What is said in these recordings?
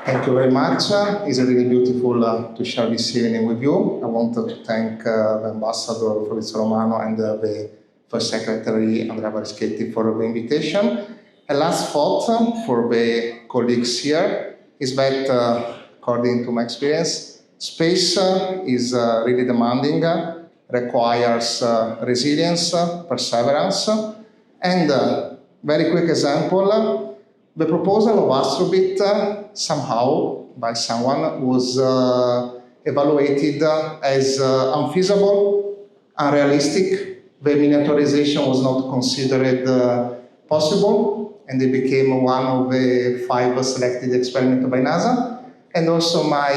Thank you very much. It's really beautiful to share this evening with you. I want to thank the ambassador Fabrizio Romano and the first secretary Andrea Varischetti for the invitation. A last thought for the colleagues here is that, according to my experience, space is really demanding, requires resilience, perseverance, and very quick example, the proposal of ASTROBEAT somehow by someone was evaluated as unfeasible, unrealistic. The miniaturization was not considered possible, and it became one of the 5 selected experiments by NASA. And also my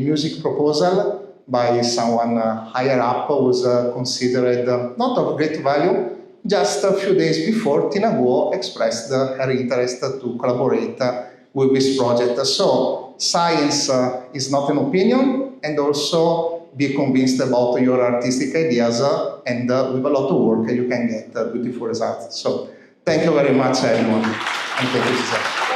music proposal by someone higher up was considered not of great value. Just a few days before, Tina Guo expressed her interest to collaborate with this project. So science is not an opinion, and also be convinced about your artistic ideas, and with a lot of work you can get beautiful results. So thank you very much, everyone, and thank you, Giselle.